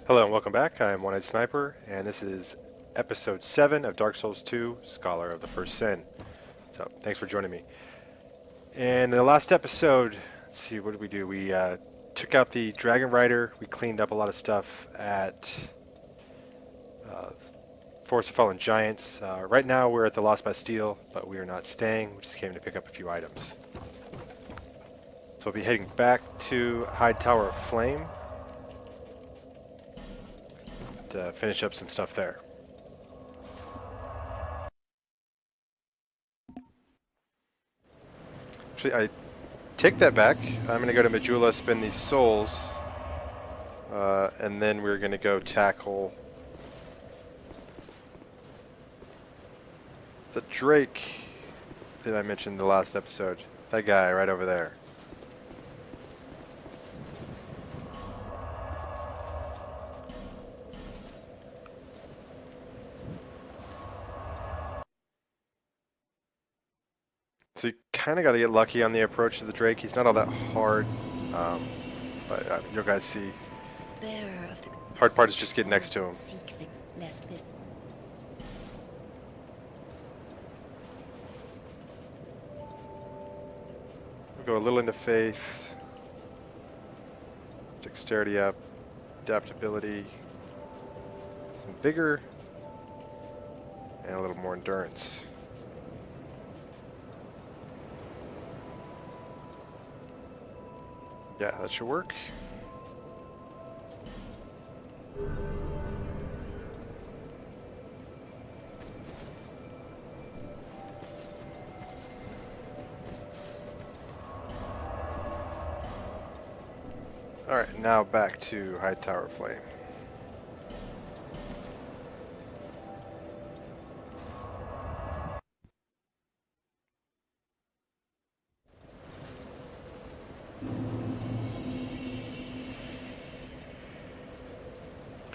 Hello and welcome back. I am One-Eyed Sniper, and this is episode 7 of Dark Souls 2, Scholar of the First Sin. So, thanks for joining me. In the last episode, let's see, what did we do? We took out the Dragon Rider, we cleaned up a lot of stuff at Forest of Fallen Giants. Right now we're at the Lost Bastille, but we are not staying, we just came to pick up a few items. So we'll be heading back to Heide Tower of Flame to finish up some stuff there. Actually, I take that back. I'm going to go to Majula, spend these souls, and then we're going to go tackle the Drake that I mentioned in the last episode. That guy right over there. So you kind of got to get lucky on the approach to the Drake. He's not all that hard, but you'll guys see. Hard part is just getting next to him. We'll go a little into faith, dexterity up, adaptability, some vigor, and a little more endurance. Yeah, that should work. Alright, now back to Heide Tower of Flame.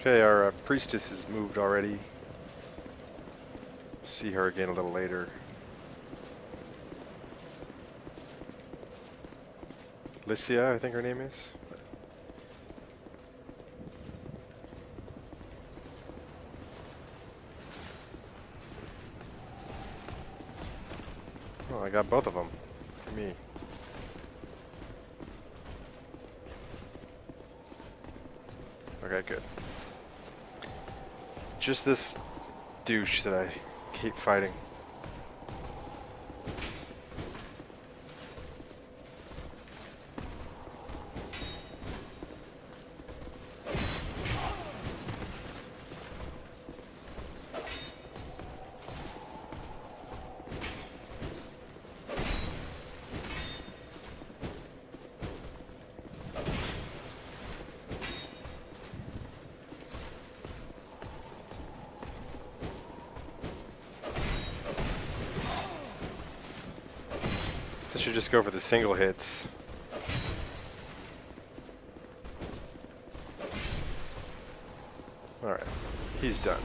Okay, our priestess has moved already. See her again a little later. Lycia, I think her name is. Oh, I got both of them. For me. Okay, good. Just this douche that I keep fighting. I should just go for the single hits. Alright, he's done.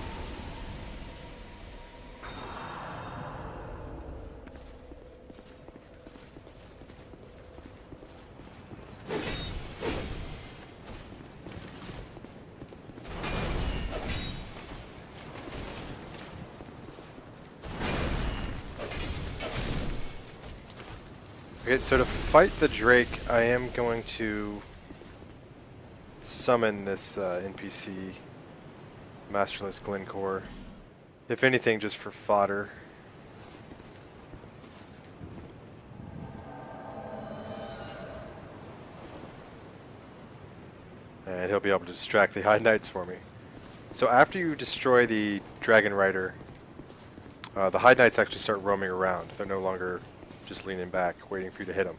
Okay, so to fight the Drake, I am going to summon this NPC, Masterless Glencore. If anything, just for fodder. And he'll be able to distract the High Knights for me. So after you destroy the Dragon Rider, the High Knights actually start roaming around. They're no longer just leaning back, waiting for you to hit them.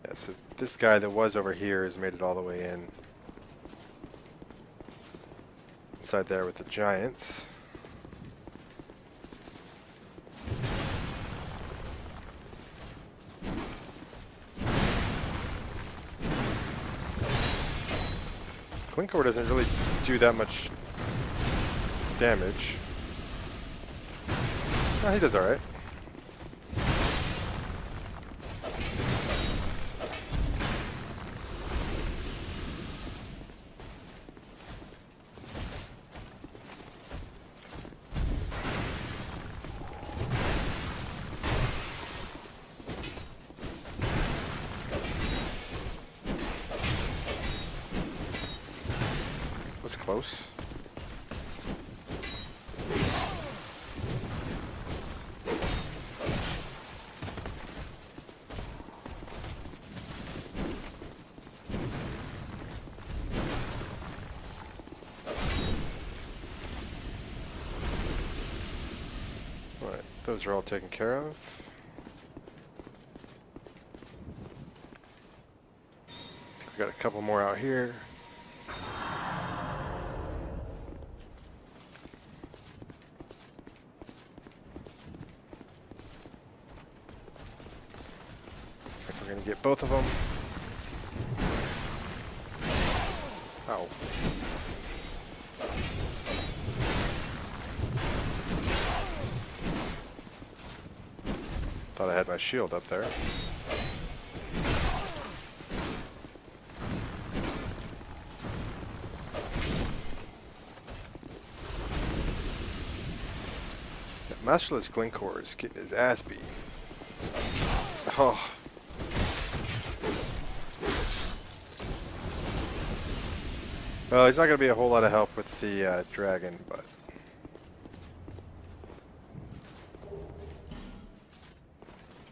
Yeah, so this guy that was over here has made it all the way in. Inside there with the giants. Glencore doesn't really do that much damage. Oh, he does alright. close. Alright, those are all taken care of. We got a couple more out here. Looks like we're gonna get both of them. Ow. Thought I had my shield up there. Majula's Glencore is getting his ass beat. Oh. Well, he's not going to be a whole lot of help with the dragon, but...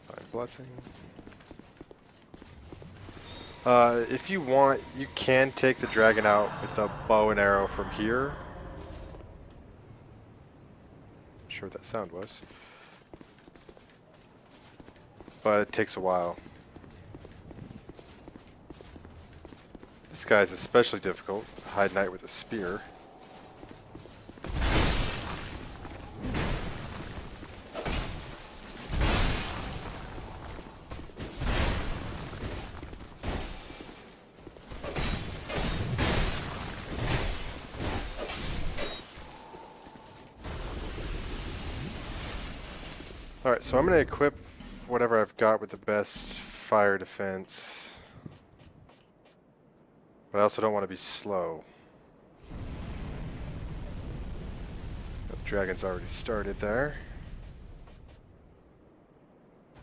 Fine blessing. If you want, you can take the dragon out with a bow and arrow from here. Not sure what that sound was. But it takes a while. This guy's especially difficult. Heide Knight with a spear. Alright, so I'm going to equip whatever I've got with the best fire defense. But I also don't want to be slow. The dragon's already started there.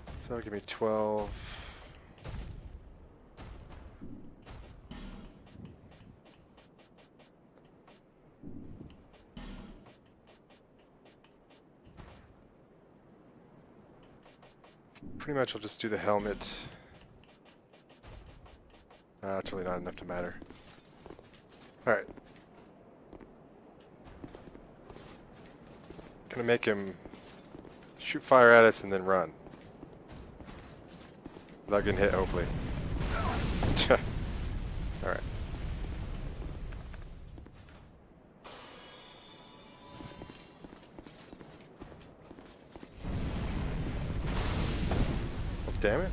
So that'll give me 12. Pretty much I'll just do the helmet. It's really not enough to matter. Alright. Gonna make him shoot fire at us and then run. Without getting hit, hopefully. Alright. Damn it.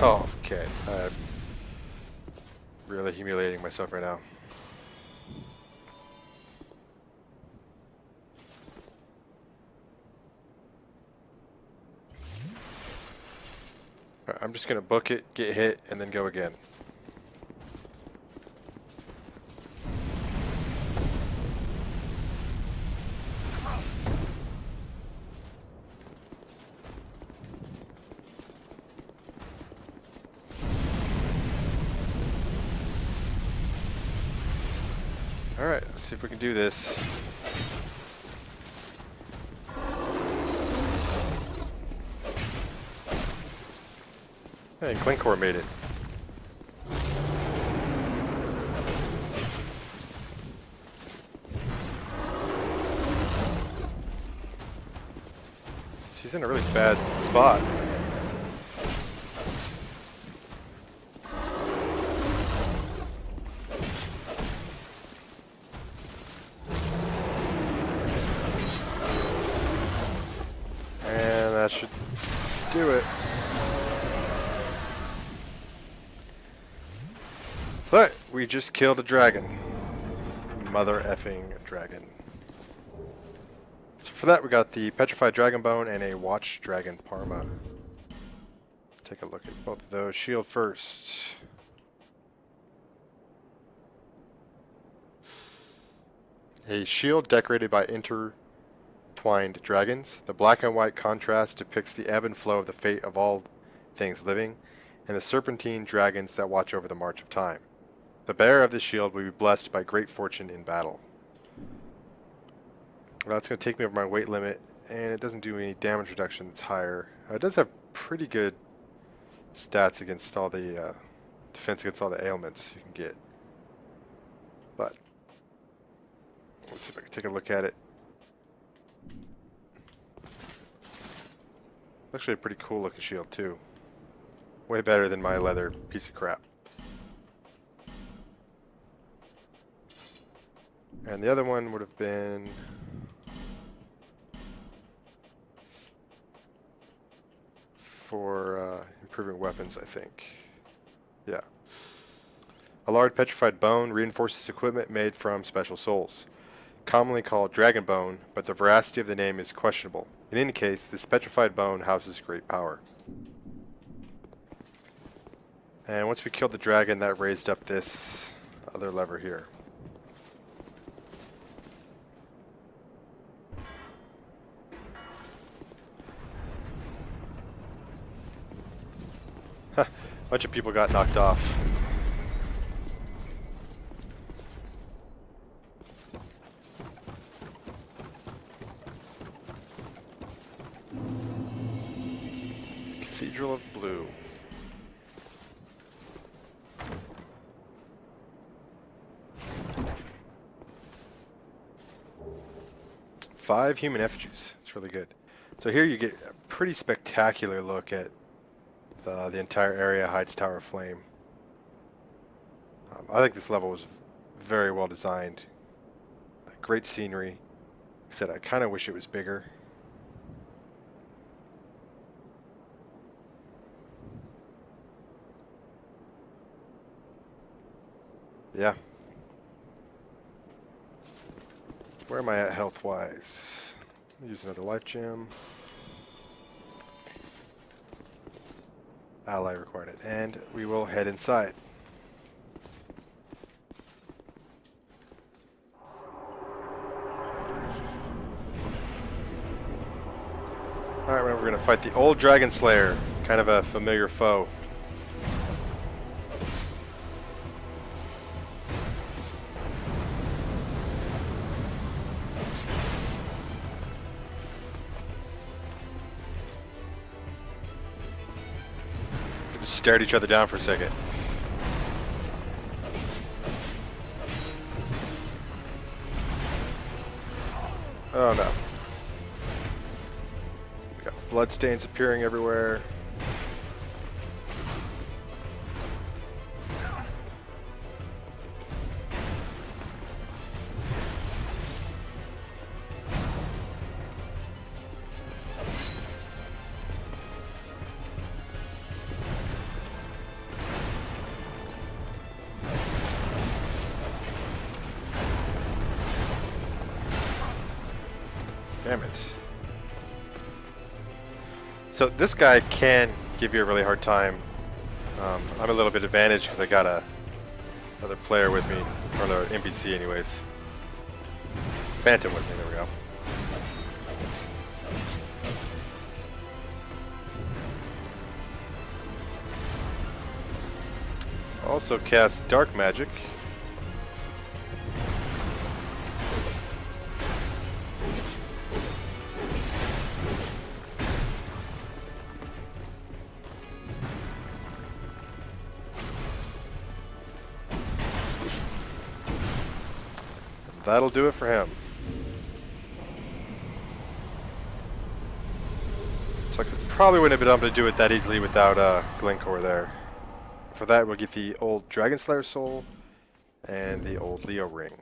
Oh, okay. I'm really humiliating myself right now. Alright, I'm just gonna book it, get hit, and then go again. Alright, let's see if we can do this. Hey, Glencore made it. She's in a really bad spot. That should do it. But we just killed a dragon. Mother effing dragon. So for that we got the petrified dragon bone and a watch dragon parma. Take a look at both of those. Shield first. A shield decorated by intertwined dragons. The black and white contrast depicts the ebb and flow of the fate of all things living, and the serpentine dragons that watch over the march of time. The bearer of the shield will be blessed by great fortune in battle. Well, that's going to take me over my weight limit, and it doesn't do any damage reduction that's higher. It does have pretty good stats against all the defense against all the ailments you can get. But let's see if I can take a look at it. Actually a pretty cool looking shield too. Way better than my leather piece of crap. And the other one would have been for improving weapons, I think. Yeah. A large petrified bone reinforces equipment made from special souls, commonly called dragon bone, but the veracity of the name is questionable. In any case, this petrified bone houses great power. And once we killed the dragon, that raised up this other lever here. A bunch of people got knocked off. Cathedral of Blue. Five human effigies. It's really good. So here you get a pretty spectacular look at the entire area, Heide's Tower of Flame. I think this level was very well designed. Great scenery. Like I said, I kind of wish it was bigger. Yeah. Where am I at health-wise? Use another life gem. Ally required it. And we will head inside. Alright, we're going to fight the old Dragon Slayer. Kind of a familiar foe. Just stared each other down for a second. Oh no. We got blood stains appearing everywhere. Damn it. So this guy can give you a really hard time. I'm a little bit advantaged because I got another player with me, or another NPC anyways. Phantom with me, there we go. Also cast Dark Magic. That'll do it for him. Looks like it probably wouldn't have been able to do it that easily without Glencore there. For that, we'll get the old Dragon Slayer Soul and the old Leo Ring.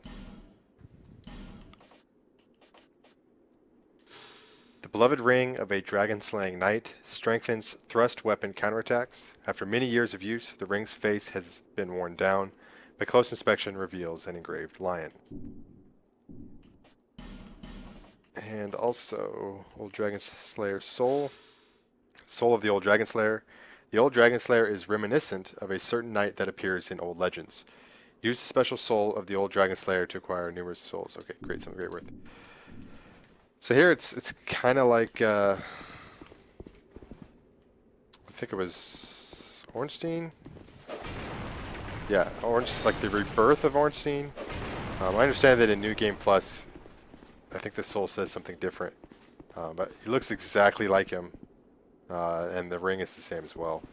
The beloved ring of a dragon-slaying knight strengthens thrust weapon counterattacks. After many years of use, the ring's face has been worn down, but close inspection reveals an engraved lion. And also, Old Dragon Slayer Soul. Soul of the Old Dragon Slayer. The Old Dragon Slayer is reminiscent of a certain knight that appears in old legends. Use the special soul of the Old Dragon Slayer to acquire numerous souls. Okay, great, something great worth. So here it's kind of like I think it was Ornstein. Yeah, Orange, like the rebirth of Ornstein. I understand that in New Game Plus, I think the soul says something different, but he looks exactly like him, and the ring is the same as well.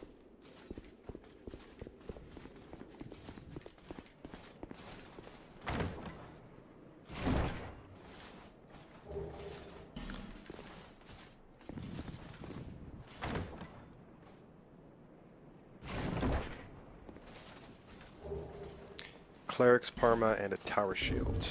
Cleric's Parma and a Tower Shield.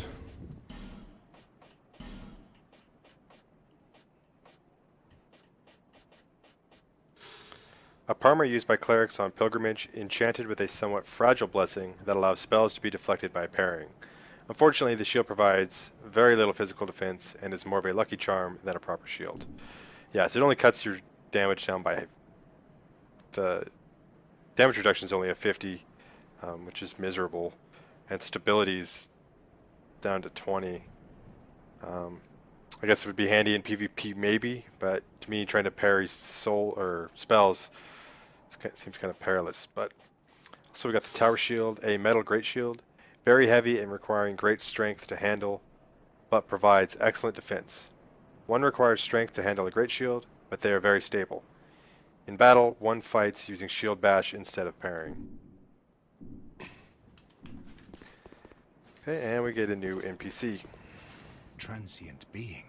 A Parma used by clerics on pilgrimage, enchanted with a somewhat fragile blessing that allows spells to be deflected by parrying. Unfortunately, the shield provides very little physical defense and is more of a lucky charm than a proper shield. Yeah, so it only cuts your damage down by the damage reduction is only a 50, which is miserable, and stability's down to 20. I guess it would be handy in PvP maybe, but to me, trying to parry soul or spells seems kind of perilous. But also we got the Tower Shield, a metal great shield, very heavy and requiring great strength to handle, but provides excellent defense. One requires strength to handle a great shield, but they are very stable. In battle, one fights using shield bash instead of parrying. Okay, and we get a new NPC. Transient being.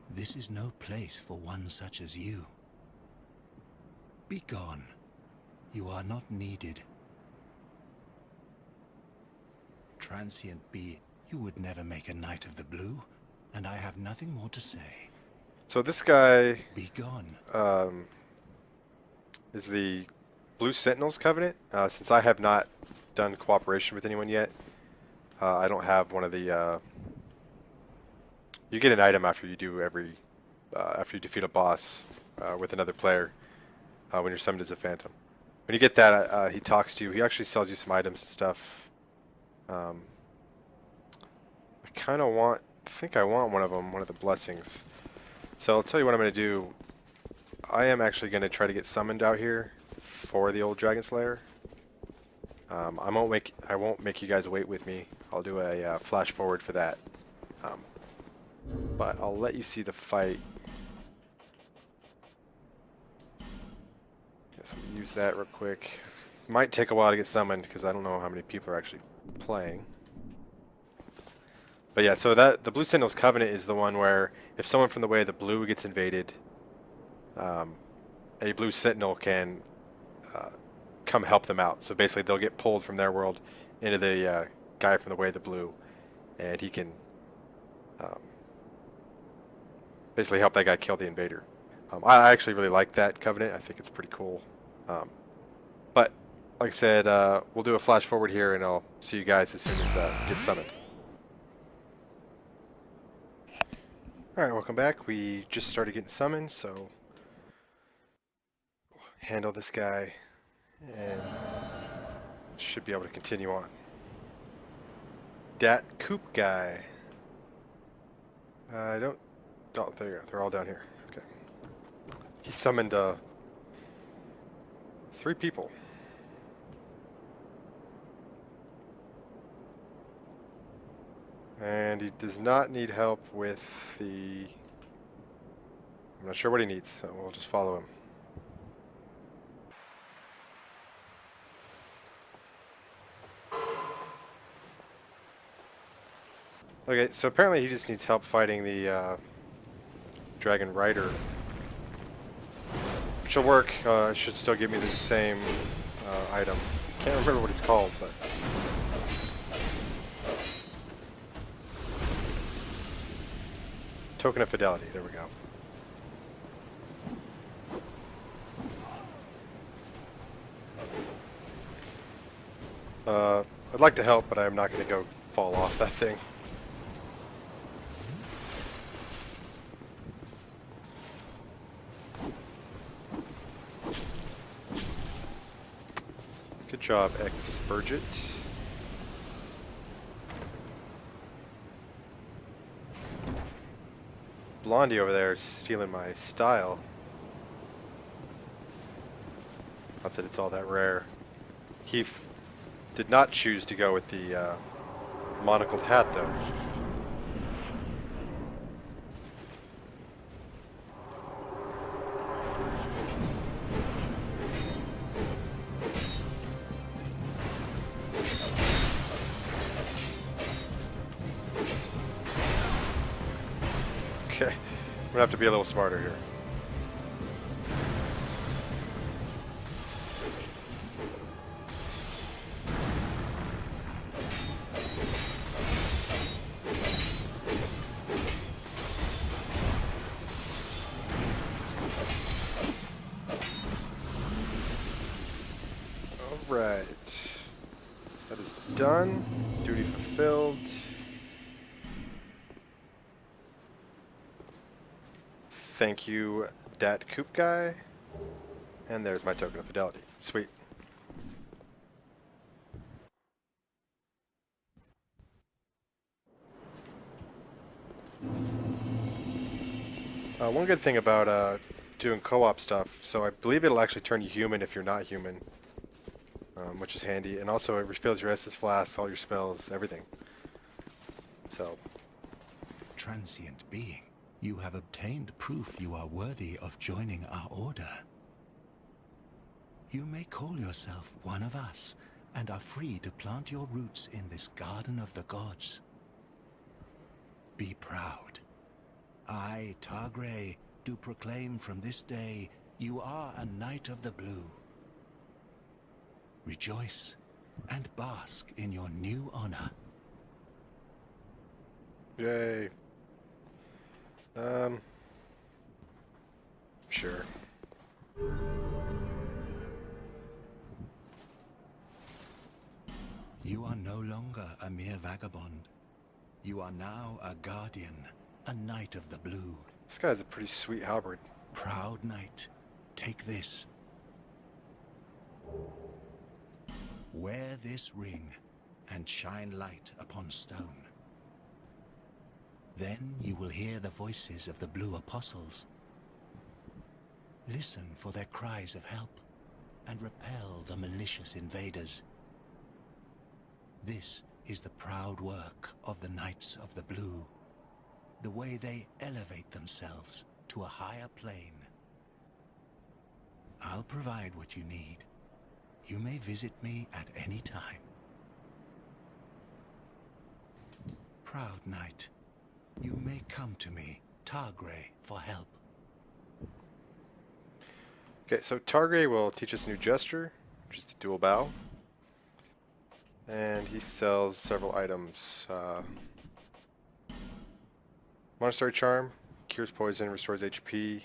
This is no place for one such as you. Be gone. You are not needed. Transient being, you would never make a Knight of the Blue, and I have nothing more to say. So this guy Be gone. Is the Blue Sentinels Covenant. Since I have not done cooperation with anyone yet, I don't have one of the. You get an item after you do after you defeat a boss with another player when you're summoned as a phantom. When you get that, he talks to you. He actually sells you some items and stuff. I think I want one of them, one of the blessings. So I'll tell you what I'm going to do. I am actually going to try to get summoned out here for the old Dragon Slayer. I won't make you guys wait with me. I'll do a flash forward for that. But I'll let you see the fight. Guess I'll use that real quick. Might take a while to get summoned because I don't know how many people are actually playing. But yeah, so the Blue Sentinels Covenant is the one where if someone from the way of the blue gets invaded, a Blue Sentinel can come help them out. So basically they'll get pulled from their world into the guy from the way of the blue, and he can basically help that guy kill the invader. I actually really like that Covenant. I think it's pretty cool. But like I said, we'll do a flash forward here, and I'll see you guys as soon as it gets summoned. Alright, welcome back. We just started getting summoned, so we'll handle this guy and should be able to continue on. Dat Coop guy. I don't... Oh, there you go. They're all down here. Okay. He summoned 3 people. And he does not need help with the... I'm not sure what he needs, so we'll just follow him. Okay, so apparently he just needs help fighting the Dragon Rider. Which will work. It should still give me the same item. Can't remember what it's called, but... Token of Fidelity, there we go. I'd like to help, but I'm not going to go fall off that thing. Good job, Expurgit. blondie over there is stealing my style. Not that it's all that rare. He did not choose to go with the monocled hat, though. Okay, I'm gonna have to be a little smarter here. Alright. That is done. Duty fulfilled. Thank you, Dat Coop guy. And there's my token of fidelity. Sweet. One good thing about doing co-op stuff, so I believe it'll actually turn you human if you're not human, which is handy. And also it refills your Estus flasks, all your spells, everything. So. Transient being, you have obtained proof you are worthy of joining our order. You may call yourself one of us, and are free to plant your roots in this garden of the gods. Be proud. I, Targray, do proclaim from this day you are a Knight of the Blue. Rejoice and bask in your new honor. Yay. Sure. You are no longer a mere vagabond. You are now a guardian, a Knight of the Blue. This guy's a pretty sweet halberd. Proud Knight, take this. Wear this ring and shine light upon stone. Then you will hear the voices of the Blue Apostles. Listen for their cries of help and repel the malicious invaders. This is the proud work of the Knights of the Blue, the way they elevate themselves to a higher plane. I'll provide what you need. You may visit me at any time. Proud Knight, you may come to me, Targray, for help. Okay, so Targray will teach us a new gesture, which is the dual bow. And he sells several items. Monastery Charm, cures poison, restores HP.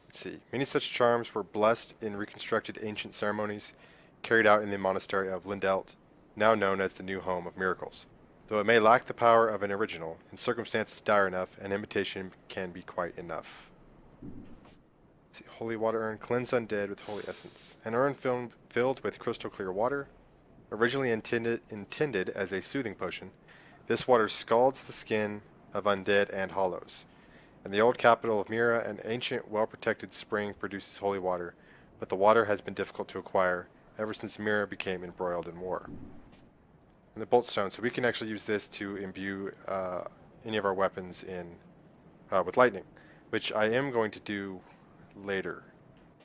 Let's see. Many such charms were blessed in reconstructed ancient ceremonies carried out in the monastery of Lindelt, now known as the new home of miracles. Though it may lack the power of an original, in circumstances dire enough, an imitation can be quite enough. Let's see. Holy water urn, cleanse undead with holy essence. An urn filled with crystal clear water. Originally intended as a soothing potion, this water scalds the skin of undead and hollows. In the old capital of Mira, an ancient, well-protected spring produces holy water, but the water has been difficult to acquire ever since Mira became embroiled in war. And the bolt stone, so we can actually use this to imbue any of our weapons in with lightning, which I am going to do later.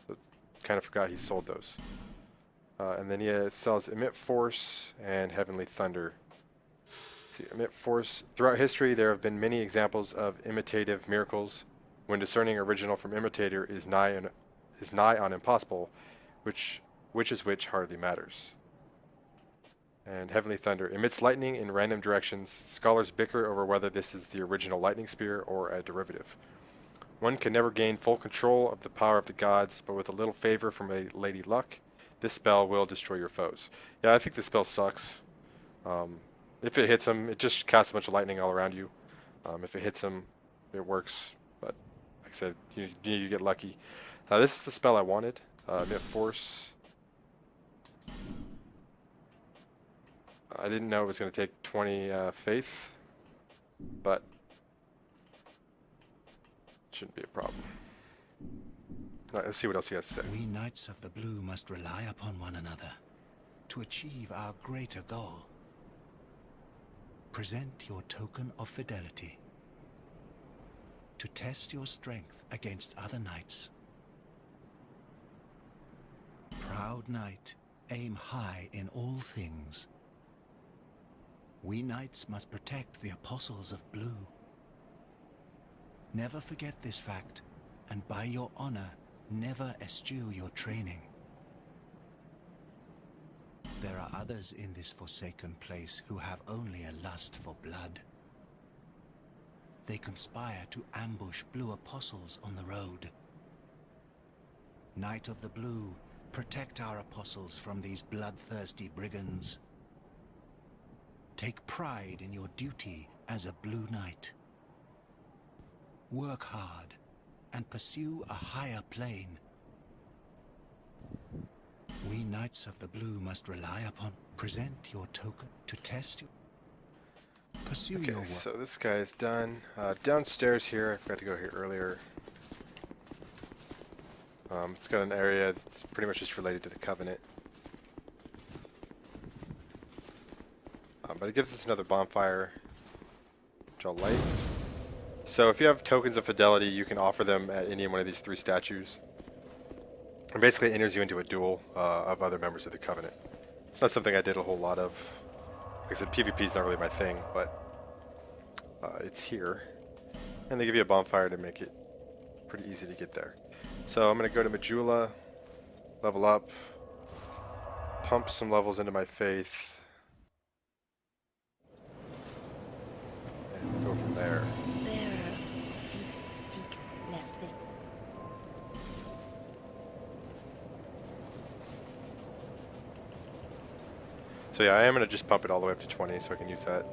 So kind of forgot he sold those. And then he sells Emit Force and Heavenly Thunder. Let's see, Emit Force. Throughout history, there have been many examples of imitative miracles. When discerning original from imitator is nigh on impossible, which hardly matters. And Heavenly Thunder emits lightning in random directions. Scholars bicker over whether this is the original lightning spear or a derivative. One can never gain full control of the power of the gods, but with a little favor from a Lady Luck, this spell will destroy your foes. Yeah, I think this spell sucks. If it hits them, it just casts a bunch of lightning all around you. If it hits them, it works. But like I said, you get lucky. This is the spell I wanted. Emit Force. I didn't know it was going to take 20 faith, but Shouldn't be a problem. All right, let's see what else he has to say. We Knights of the Blue must rely upon one another to achieve our greater goal. Present your token of fidelity to test your strength against other knights. Proud knight, aim high in all things. We knights must protect the apostles of Blue. Never forget this fact, and by your honor, never eschew your training. There are others in this forsaken place who have only a lust for blood. They conspire to ambush Blue apostles on the road. Knight of the Blue, protect our apostles from these bloodthirsty brigands. Take pride in your duty as a Blue Knight. Work hard and pursue a higher plane. We Knights of the Blue must rely upon. Present your token to test you. Pursue your Okay, work. so this guy is done. Downstairs here, I forgot to go here earlier. It's got an area that's pretty much just related to the Covenant. But it gives us another bonfire, which I'll light. So if you have tokens of fidelity, you can offer them at any one of these 3 statues. And basically it enters you into a duel of other members of the Covenant. It's not something I did a whole lot of. Like I said, PvP is not really my thing, but it's here. And they give you a bonfire to make it pretty easy to get there. So I'm going to go to Majula, level up, pump some levels into my faith, and go from there. Bearer, seek, lest this. So yeah, I am going to just pump it all the way up to 20 so I can use that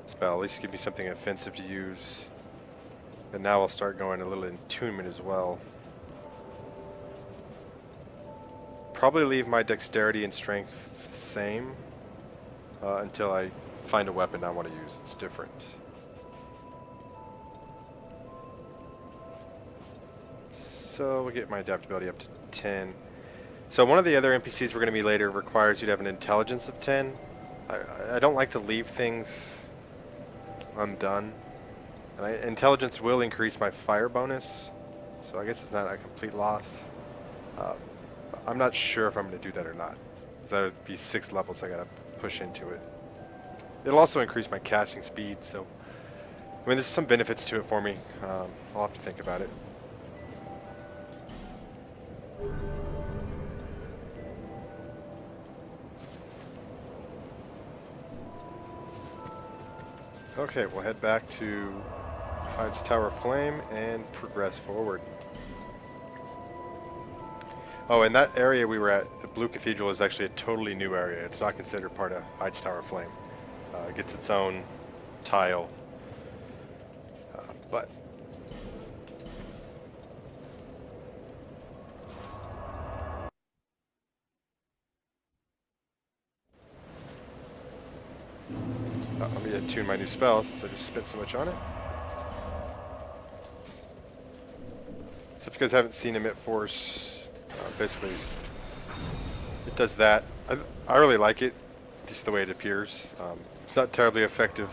spell. At least give me something offensive to use. And now I'll start going a little attunement as well. Probably leave my dexterity and strength the same until I find a weapon I want to use. It's different. So we'll get my adaptability up to 10. So one of the other NPCs we're going to meet later requires you to have an intelligence of 10. I don't like to leave things undone. And intelligence will increase my fire bonus, so I guess it's not a complete loss. I'm not sure if I'm going to do that or not, because that would be 6 levels I got to push into it. It'll also increase my casting speed, so I mean there's some benefits to it for me. I'll have to think about it. Okay, we'll head back to Heide's Tower of Flame and progress forward. Oh, and that area we were at, the Blue Cathedral, is actually a totally new area. It's not considered part of Heide's Tower of Flame. It gets its own tile. But let me attune my new spell since I just spent so much on it. So if you guys haven't seen Emit Force, basically it does that. I really like it, just the way it appears. It's not terribly effective.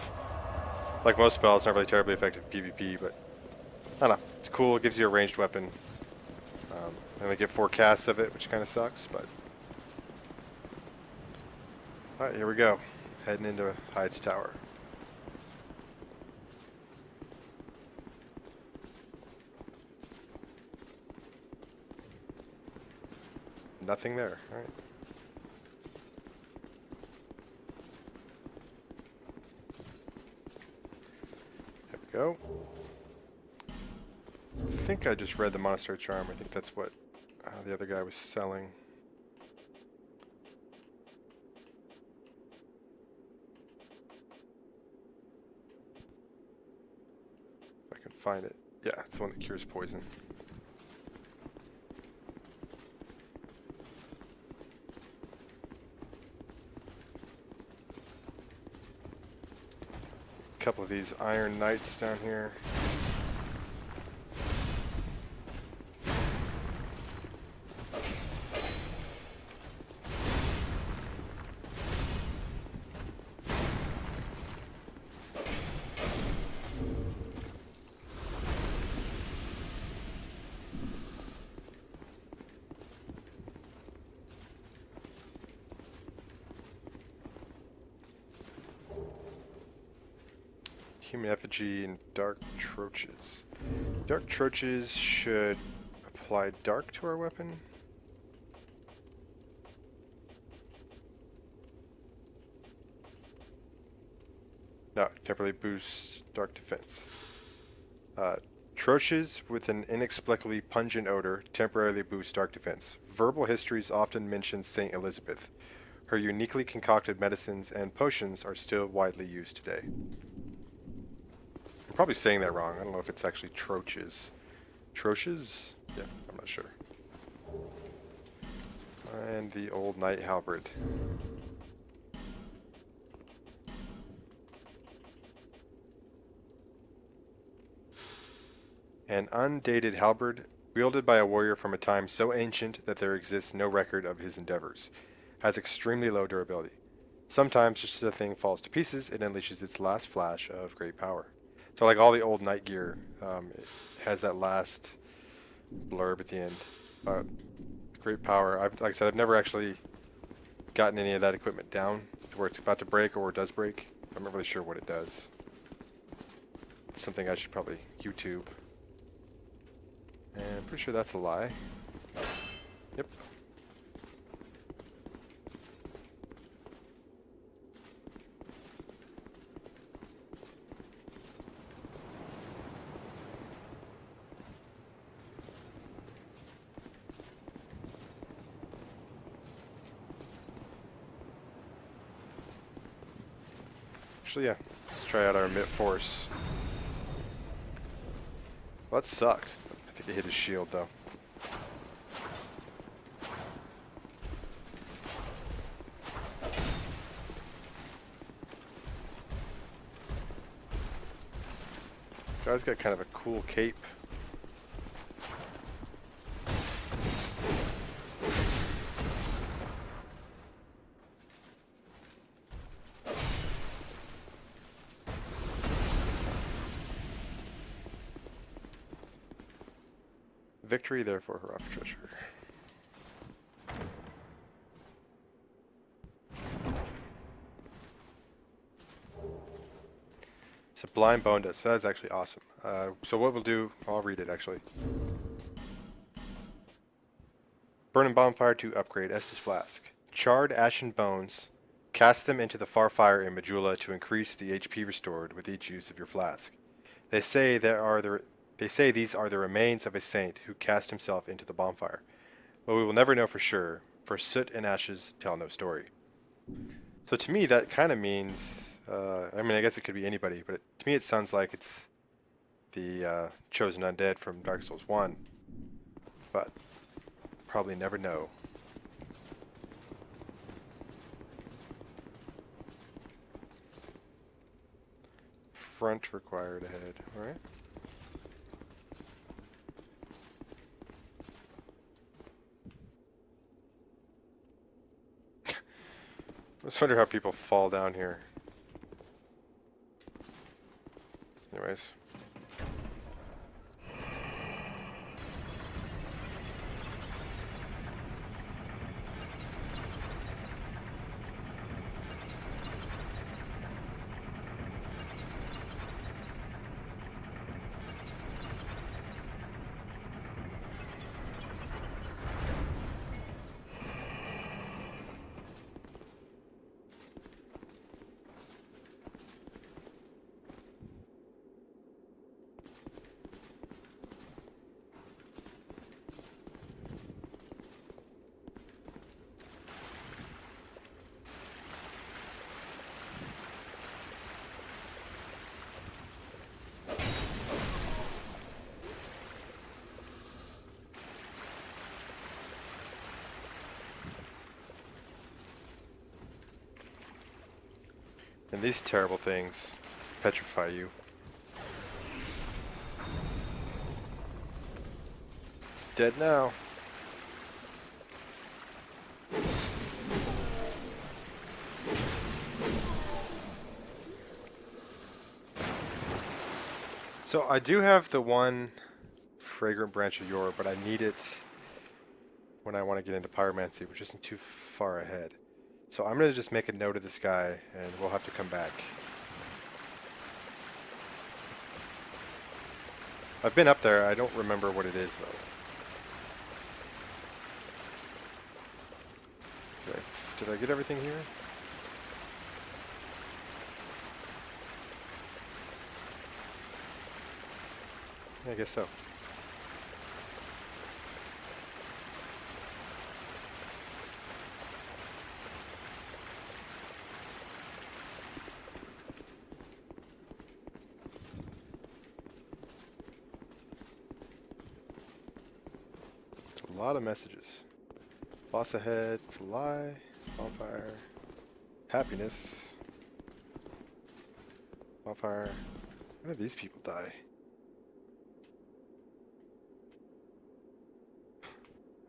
Like most spells, it's not really terribly effective PvP, but I don't know. It's cool. It gives you a ranged weapon. I only get 4 casts of it, which kind of sucks, but... Alright, here we go. Heading into Heide's Tower. Nothing there. Alright. There we go. I think I just read the Monastery Charm. I think that's what the other guy was selling. If I can find it. Yeah, it's the one that cures poison. A couple of these Iron Knights down here. Human effigy and dark troches. Dark troches should apply dark to our weapon. No, temporarily boosts dark defense. Troches with an inexplicably pungent odor temporarily boost dark defense. Verbal histories often mention Saint Elizabeth. Her uniquely concocted medicines and potions are still widely used today. I'm probably saying that wrong. I don't know if it's actually troches. Troches? Yeah, I'm not sure. And the old knight halberd. An undated halberd wielded by a warrior from a time so ancient that there exists no record of his endeavors. Has extremely low durability. Sometimes just as the thing falls to pieces, it unleashes its last flash of great power. So like all the old knight gear, it has that last blurb at the end. Great power. Like I said, I've never actually gotten any of that equipment down to where it's about to break or it does break. I'm not really sure what it does. It's something I should probably YouTube. And I'm pretty sure that's a lie. Yep. Actually, yeah. Let's try out our mitt force. Well, that sucked. I think it hit his shield, though. Guy's got kind of a cool cape. Victory, therefore, hurrah for treasure. Sublime bone dust. So that's actually awesome. So what we'll do, I'll read it actually. Burn and bonfire to upgrade Estus Flask. Charred ashen bones. Cast them into the far fire in Majula to increase the HP restored with each use of your flask. They say these are the remains of a saint who cast himself into the bonfire. But we will never know for sure, for soot and ashes tell no story. So to me that kind of means, I mean I guess it could be anybody, but to me it sounds like it's the chosen undead from Dark Souls 1. But probably never know. Front required ahead, alright. I just wonder how people fall down here. Anyways. And these terrible things petrify you. It's dead now. So I do have the one fragrant branch of yore, but I need it when I want to get into pyromancy, which isn't too far ahead. So I'm going to just make a note of this guy, and we'll have to come back. I've been up there. I don't remember what it is though. Did I get everything here? Yeah, I guess so. It's a lot of messages. Boss ahead, to lie, bonfire, happiness, bonfire. When did these people die?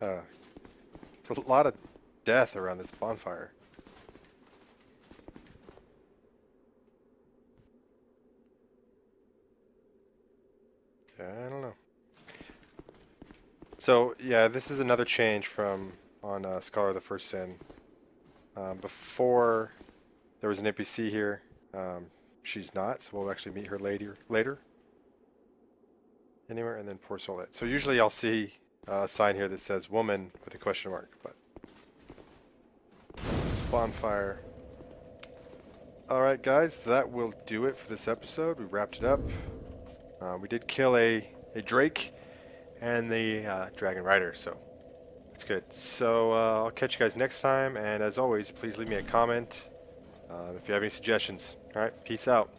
It's a lot of death around this bonfire. Yeah, I don't know. So, yeah, this is another change from on Scholar of the First Sin. Before, there was an NPC here. She's not, so we'll actually meet her later. Anywhere, and then Poor Soulette. So usually I'll see a sign here that says woman with a question mark, but this bonfire. Alright guys, that will do it for this episode. We wrapped it up. We did kill a drake and the dragon rider, so it's good. So I'll catch you guys next time, and as always, please leave me a comment if you have any suggestions. Alright, peace out.